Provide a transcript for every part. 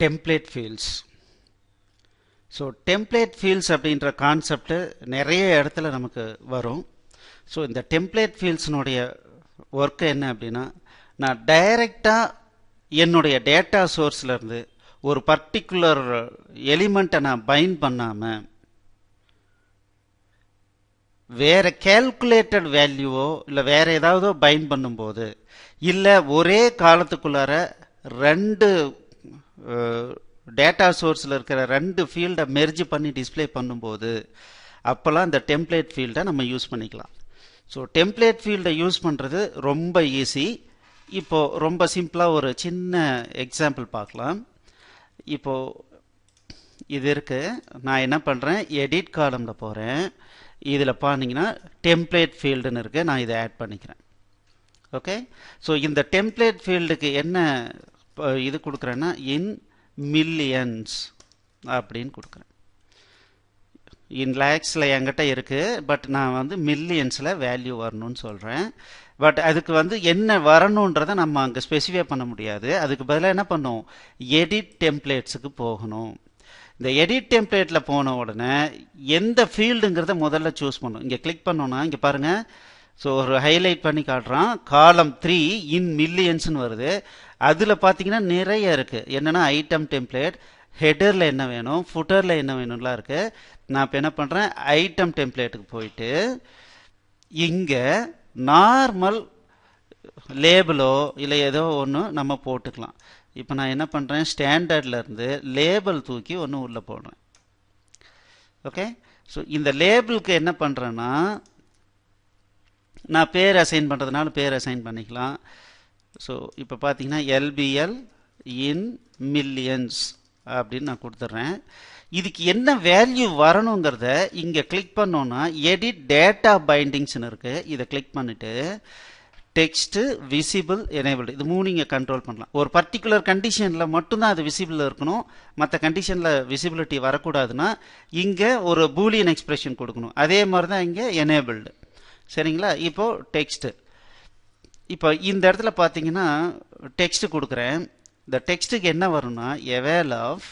template fields. So template fields அப்படின்ற concept நிறைய இடத்துல நமக்கு வரும். ஸோ இந்த டெம்ப்ளேட் ஃபீல்ட்ஸினுடைய ஒர்க்கு என்ன அப்படின்னா, நான் டைரெக்டாக என்னுடைய டேட்டா சோர்ஸ்லேருந்து ஒரு பர்டிகுலர் எலிமெண்ட்டை நான் பைண்ட் பண்ணாமல் வேறு கேல்குலேட்டட் வேல்யூவோ இல்லை வேறு ஏதாவது பைண்ட் பண்ணும்போது, இல்லை ஒரே காலத்துக்குள்ளார ரெண்டு டேட்டா சோர்ஸில் இருக்கிற ரெண்டு ஃபீல்டை மெர்ஜ் பண்ணி டிஸ்பிளே பண்ணும்போது அப்போல்லாம் இந்த டெம்ப்ளேட் ஃபீல்டை நம்ம யூஸ் பண்ணிக்கலாம். ஸோ டெம்ப்ளேட் ஃபீல்டை யூஸ் பண்ணுறது ரொம்ப ஈஸி. இப்போது ரொம்ப சிம்பிளாக ஒரு சின்ன எக்ஸாம்பிள் பார்க்கலாம். இப்போது இது இருக்குது, நான் என்ன பண்ணுறேன், எடிட் காலமில் போகிறேன். இதில் பார்த்தீங்கன்னா டெம்ப்ளேட் ஃபீல்டுன்னு இருக்குது, நான் இதை ஆட் பண்ணிக்கிறேன். ஓகே, ஸோ இந்த டெம்ப்ளேட் ஃபீல்டுக்கு என்ன இது கொடுக்குறேன்னா, இன் மில்லியன்ஸ் அப்படின்னு கொடுக்குறேன். இன் லேக்ஸில் என்கிட்ட இருக்குது, பட் நான் வந்து மில்லியன்ஸில் வேல்யூ வரணும்னு சொல்கிறேன். பட் அதுக்கு வந்து என்ன வரணுன்றதை நம்ம அங்கே ஸ்பெசிஃபை பண்ண முடியாது. அதுக்கு பதிலாக என்ன பண்ணும், எடிட் டெம்ப்ளேட்ஸுக்கு போகணும். இந்த எடிட் டெம்ப்ளேட்டில் போன உடனே எந்த ஃபீல்டுங்கிறத முதல்ல சூஸ் பண்ணும். இங்கே கிளிக் பண்ணோன்னா இங்கே பாருங்கள், ஸோ ஒரு ஹைலைட் பண்ணி காட்டுறான், காலம் 3 இன் மில்லியன்ஸ்னு வருது. அதில் பார்த்தீங்கன்னா நிறைய இருக்குது. என்னென்னா ஐட்டம் டெம்ப்ளேட், ஹெடரில் என்ன வேணும், ஃபுட்டரில் என்ன வேணும்லாம் இருக்குது. நான் இப்போ என்ன பண்ணுறேன், ஐட்டம் டெம்ப்ளேட்டுக்கு போயிட்டு இங்கே நார்மல் லேபிளோ இல்லை ஏதோ ஒன்று நம்ம போட்டுக்கலாம். இப்போ நான் என்ன பண்ணுறேன், ஸ்டாண்டர்ட்லேருந்து லேபிள் தூக்கி ஒன்று உள்ளே போடுறேன். ஓகே, ஸோ இந்த லேபிளுக்கு என்ன பண்ணுறேன்னா, நான் பேர் அசைன் பண்ணுறதுனால பேர் அசைன் பண்ணிக்கலாம். ஸோ இப்போ பார்த்தீங்கன்னா எல்பிஎல் இன் மில்லியன்ஸ் அப்படின்னு நான் கொடுத்துட்றேன். இதுக்கு என்ன வேல்யூ வரணுங்கிறத இங்கே கிளிக் பண்ணோன்னா எடிட் டேட்டா பைண்டிங்ஸ்னு இருக்குது. இதை கிளிக் பண்ணிவிட்டு டெக்ஸ்ட்டு விசிபிள் எனேபிள்டு, இது மூணு இங்கே கண்ட்ரோல் பண்ணலாம். ஒரு பர்டிகுலர் கண்டிஷனில் மட்டும்தான் அது விசிபிள் இருக்கணும், மற்ற கண்டிஷனில் விசிபிலிட்டி வரக்கூடாதுன்னா இங்கே ஒரு பூலியன் எக்ஸ்பிரஷன் கொடுக்கணும். அதே மாதிரி தான் இங்கே எனேபிள்டு. சரிங்களா, இப்போது டெக்ஸ்ட்டு, இப்போ இந்த இடத்துல பார்த்தீங்கன்னா டெக்ஸ்ட் கொடுக்குறேன். இந்த டெக்ஸ்ட்டுக்கு என்ன வரும்னா, eval of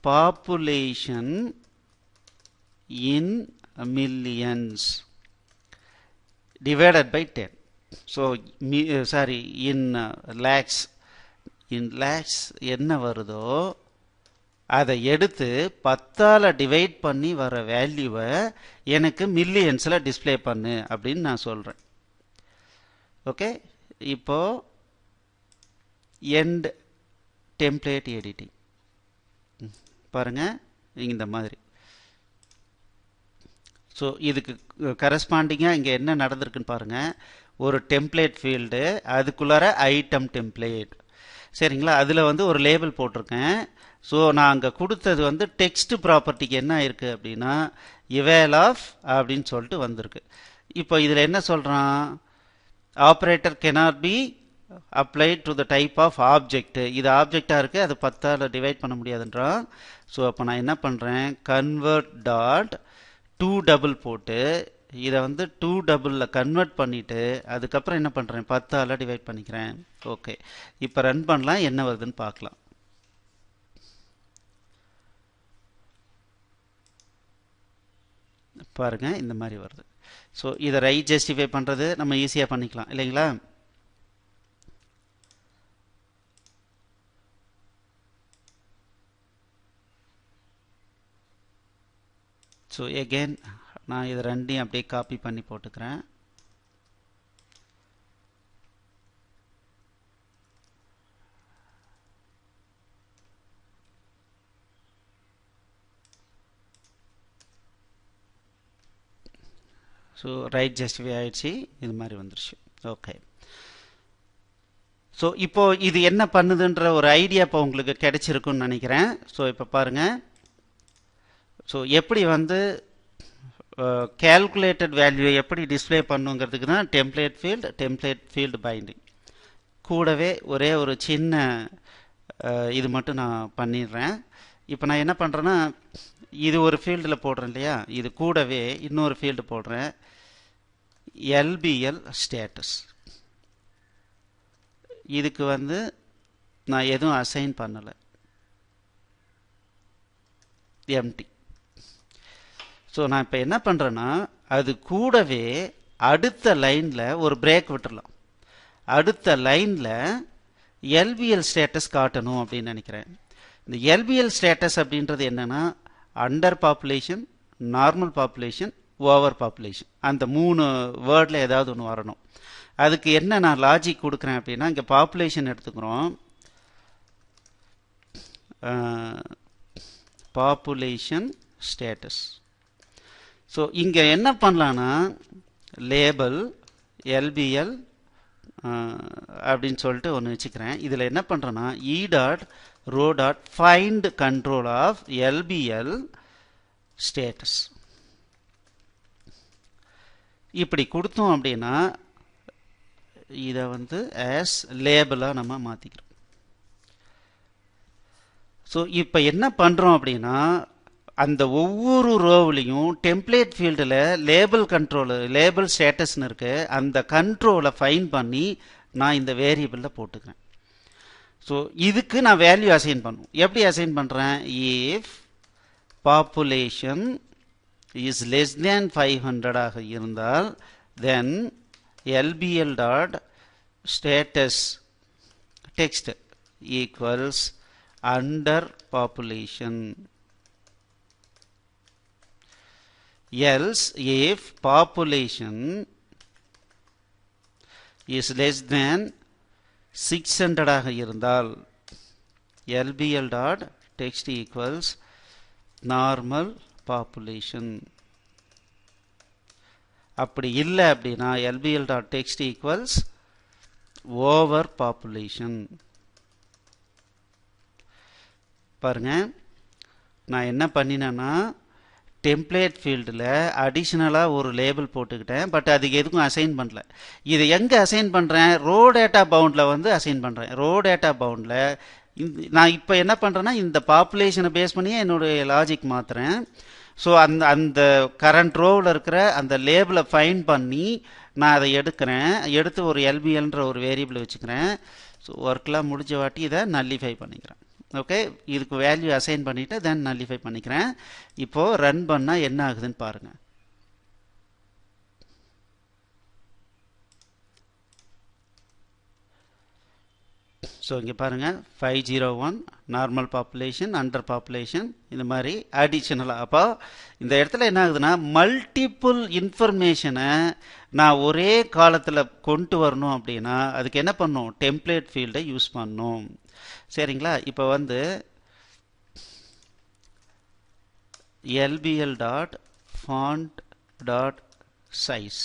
population in millions divided by 10. So sorry, in lakhs, in lakhs என்ன வருதோ அதை எடுத்து 10ஆல் டிவைட் பண்ணி வர வேல்யூவை எனக்கு மில்லியன்ஸில் டிஸ்பிளே பண்ணு அப்படின்னு நான் சொல்கிறேன். ஓகே, இப்போது எண்ட் டெம்ப்ளேட் எடிட்டிங் பாருங்கள் இந்த மாதிரி. ஸோ இதுக்கு கரஸ்பாண்டிங்காக இங்கே என்ன நடந்திருக்குன்னு பாருங்கள். ஒரு டெம்ப்ளேட் ஃபீல்டு, அதுக்குள்ளார ஐட்டம் டெம்ப்ளேட். சரிங்களா, அதில் வந்து ஒரு லேபிள் போட்டிருக்கேன். ஸோ நான் அங்கே கொடுத்தது வந்து டெக்ஸ்ட் ப்ராப்பர்ட்டிக்கு என்ன இருக்குது அப்படின்னா இவேல் ஆஃப் அப்படின்னு சொல்லிட்டு வந்திருக்கு. இப்போ இதில் என்ன சொல்கிறான், operator cannot be applied to the type of object. இது ஆப்ஜெக்டாக இருக்குது, அது 10ஆல் டிவைட் பண்ண முடியாதுன்றான். ஸோ அப்போ நான் என்ன பண்ணுறேன், கன்வெர்ட் டாட் 2 டபுள் போட்டு இதை வந்து 2 டபுளில் கன்வெர்ட் பண்ணிவிட்டு அதுக்கப்புறம் என்ன பண்ணுறேன், 10ஆல் டிவைட் பண்ணிக்கிறேன். ஓகே, இப்போ ரன் பண்ணலாம், என்ன வருதுன்னு பார்க்கலாம். பாருங்கள் இந்த மாதிரி வருது. ஸோ இதை ரைட் ஜஸ்டிஃபை பண்ணுறது நம்ம ஈஸியாக பண்ணிக்கலாம் இல்லைங்களா. ஸோ எகெயின் நான் இதை ரெண்டையும் அப்படியே காப்பி பண்ணி போட்டுக்கிறேன். ஸோ ரைட் ஜஸ்டிஃபை ஆகிடுச்சு, இது மாதிரி வந்துருச்சு. ஓகே, ஸோ இப்போது இது என்ன பண்ணுதுன்ற ஒரு ஐடியா இப்போ உங்களுக்கு கிடைச்சிருக்குன்னு நினைக்கிறேன். ஸோ இப்போ பாருங்கள், ஸோ எப்படி வந்து கேல்குலேட்டட் வேல்யூவை எப்படி டிஸ்பிளே பண்ணுங்கிறதுக்கு தான் டெம்ப்ளேட் ஃபீல்டு பைண்டிங். கூடவே ஒரே ஒரு சின்ன இது மட்டும் நான் பண்ணிடுறேன். இப்போ நான் என்ன பண்ணுறேன்னா, இது ஒரு ஃபீல்டில் போடுறேன் இல்லையா, இது கூடவே இன்னொரு ஃபீல்டு போடுறேன், LBL ஸ்டேட்டஸ். இதுக்கு வந்து நான் எதுவும் அசைன் பண்ணலை, எம்டி. ஸோ நான் இப்போ என்ன பண்ணுறேன்னா அது கூடவே அடுத்த லைனில் ஒரு பிரேக் விட்டுடலாம். அடுத்த லைனில் எல்பிஎல் ஸ்டேட்டஸ் காட்டணும் அப்படின்னு நினைக்கிறேன். இந்த எல்பிஎல் ஸ்டேட்டஸ் அப்படின்றது என்னென்னா under population, normal population, over population, அந்த 3 வேர்டில் ஏதாவது ஒன்று வரணும். அதுக்கு என்ன நான் லாஜிக் கொடுக்குறேன் அப்படின்னா இங்கே பாப்புலேஷன் எடுத்துக்கிறோம். Population status. ஸோ இங்கே என்ன பண்ணலான்னா லேபிள் எல்பிஎல் அப்படின்னு சொல்லிட்டு ஒன்று வச்சுக்கிறேன். இதில் என்ன பண்ணுறேன்னா e dot row dot find control of LPL status இப்படி கொடுத்தோம் அப்படின்னா இதை வந்து ஆஸ் லேபிளாக நம்ம மாற்றிக்கிறோம். ஸோ இப்போ என்ன பண்ணுறோம் அப்படின்னா அந்த ஒவ்வொரு ரோவ்லையும் டெம்ப்ளேட் ஃபீல்டில் லேபிள் கண்ட்ரோலு, லேபிள் ஸ்டேட்டஸ்னு இருக்குது, அந்த கண்ட்ரோலை ஃபைன் பண்ணி நான் இந்த வேரியபிளில் போட்டுக்கிறேன். ஸோ இதுக்கு நான் வேல்யூ அசைன் பண்ணும். எப்படி அசைன் பண்ணுறேன்? If population is less than 500 இருந்தால் then LBL dot status text equals under population. Else if population is less than 600 இருந்தால் LBL dot text equals normal population. அப்படி இல்லை அப்படின்னா LBL dot text equals over population. பாருங்க நான் என்ன பண்ணினேன்னா template ஃபீல்டில் அடிஷ்னலாக ஒரு லேபிள் போட்டுக்கிட்டேன். பட் அதுக்கு எதுக்கும் அசைன் பண்ணல. இதை எங்கே அசைன் பண்ணுறேன்? ரோ டேட்டா பவுண்டில் வந்து அசைன் பண்ணுறேன். ரோ டேட்டா பவுண்டில் நான் இப்போ என்ன பண்ணுறேன்னா இந்த பாப்புலேஷனை பேஸ் பண்ணியே என்னுடைய லாஜிக் மாற்றுறேன். ஸோ அந்த கரண்ட் ரோவில் இருக்கிற அந்த லேபிளை ஃபைன் பண்ணி நான் அதை எடுத்து ஒரு எல்பிஎல்ன்ற ஒரு வேரியபிள் வச்சுக்கிறேன். ஸோ ஒர்க்கெலாம் முடிஞ்ச வாட்டி இதை நல்லிஃபை பண்ணிக்கிறேன். ஓகே, இதுக்கு வேல்யூ அசைன் பண்ணிவிட்டு தென் நல்லிஃபை பண்ணிக்கிறேன். இப்போது ரன் பண்ணால் என்ன ஆகுதுன்னு பாருங்கள். ஸோ இங்கே பாருங்கள் 501 நார்மல் பாப்புலேஷன், அண்டர் பாப்புலேஷன், இந்த மாதிரி அடிஷ்னலாக. அப்போ இந்த இடத்துல என்ன ஆகுதுன்னா மல்டிப்புள் இன்ஃபர்மேஷனை நான் ஒரே காலத்தில் கொண்டு வரணும் அப்படின்னா அதுக்கு என்ன பண்ணணும்? டெம்ப்ளேட் ஃபீல்டை யூஸ் பண்ணணும். சரிங்களா? இப்போ வந்து LBL dot font dot size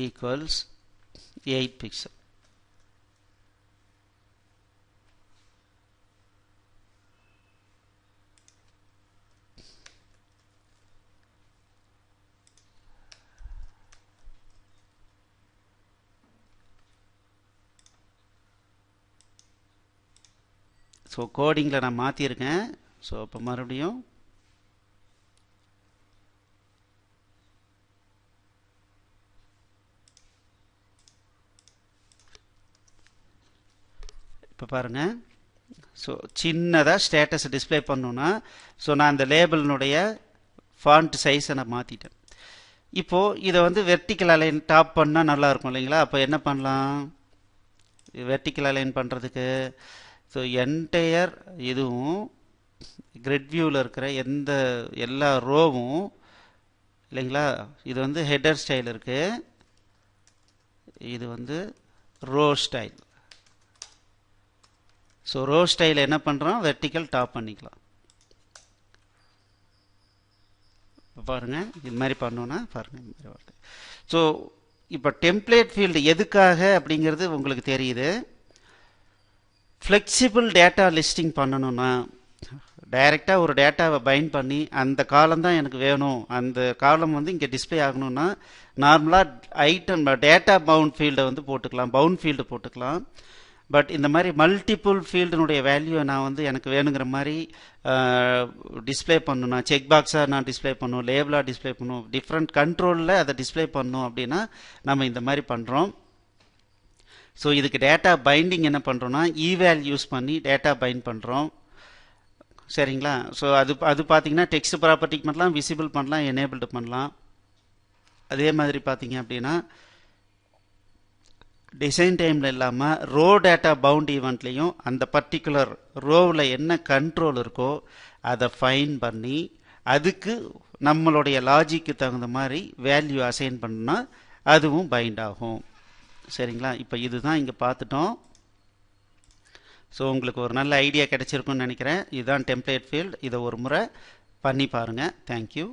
equals 8 pixel. So கோடிங்கில் நான் மாற்றியிருக்கேன். ஸோ இப்போ மறுபடியும் இப்போ பாருங்கள். ஸோ சின்னதாக ஸ்டேட்டஸ் டிஸ்பிளே பண்ணணுன்னா ஸோ நான் அந்த லேபிளினுடைய ஃபாண்ட் சைஸை நான் மாற்றிட்டேன். இப்போது இதை வந்து வெர்டிக்கல் அலைன் டாப் பண்ணால் நல்லாயிருக்கும் இல்லைங்களா? அப்போ என்ன பண்ணலாம்? வெர்டிக்கல் அலைன் பண்ணுறதுக்கு ஸோ என்டையர் இதுவும் கிரிட் வியூவில் இருக்கிற எல்லா ரோவும் இல்லைங்களா? இது வந்து ஹெடர் ஸ்டைல் இருக்குது, இது வந்து row style. So row style என்ன பண்ணுறோம்? வெர்டிக்கல் டாப் பண்ணிக்கலாம். பாருங்கள் இது மாதிரி பண்ணோன்னா பாருங்கள் இந்த மாதிரி வருது. ஸோ இப்போ டெம்ப்ளேட் ஃபீல்டு எதுக்காக அப்படிங்கிறது உங்களுக்கு தெரியுது. ஃப்ளெக்சிபிள் டேட்டா லிஸ்டிங் பண்ணணும்னா டைரெக்டாக ஒரு டேட்டாவை பைண்ட் பண்ணி அந்த காலம் தான் எனக்கு வேணும், அந்த காலம் வந்து இங்கே டிஸ்பிளே ஆகணும்னா நார்மலாக ஐட்டம் டேட்டா பவுண்ட் ஃபீல்டை வந்து போட்டுக்கலாம், பவுண்ட் ஃபீல்டு போட்டுக்கலாம். பட் இந்த மாதிரி மல்டிப்புள் ஃபீல்டினுடைய வேல்யூவை நான் வந்து எனக்கு வேணுங்கிற மாதிரி டிஸ்பிளே பண்ணணும், செக் பாக்ஸாக நான் டிஸ்பிளே பண்ணணும், லேபிளாக டிஸ்பிளே பண்ணணும், டிஃப்ரெண்ட் கண்ட்ரோலில் அதை டிஸ்பிளே பண்ணணும் அப்படின்னா நம்ம இந்த மாதிரி பண்ணுறோம். ஸோ இதுக்கு டேட்டா பைண்டிங் என்ன பண்ணுறோன்னா ஈவேல் யூஸ் பண்ணி டேட்டா பைண்ட் பண்ணுறோம். சரிங்களா? ஸோ அது பார்த்தீங்கன்னா டெக்ஸ்ட் ப்ராப்பர்ட்டிக்கு பண்ணலாம், விசிபிள் பண்ணலாம், எனேபிள்டு பண்ணலாம். அதே மாதிரி பார்த்தீங்க அப்படின்னா டிசைன் டைமில் இல்லாமல் ரோ டேட்டா பவுண்ட் ஈவெண்ட்லேயும் அந்த பர்டிகுலர் ரோவில் என்ன கண்ட்ரோல் இருக்கோ அதை ஃபைன் பண்ணி அதுக்கு நம்மளுடைய லாஜிக்கு தகுந்த மாதிரி வேல்யூ அசைன் பண்ணால் அதுவும் பைண்ட் ஆகும். சரிங்களா? இப்போ இதுதான் இங்கே பார்த்துட்டோம். ஸோ உங்களுக்கு ஒரு நல்ல ஐடியா கிடைச்சிருக்குன்னு நினைக்கிறேன். இதுதான் டெம்ப்ளேட் ஃபீல்ட். இதை ஒரு முறை பண்ணி பாருங்கள். தேங்க்யூ.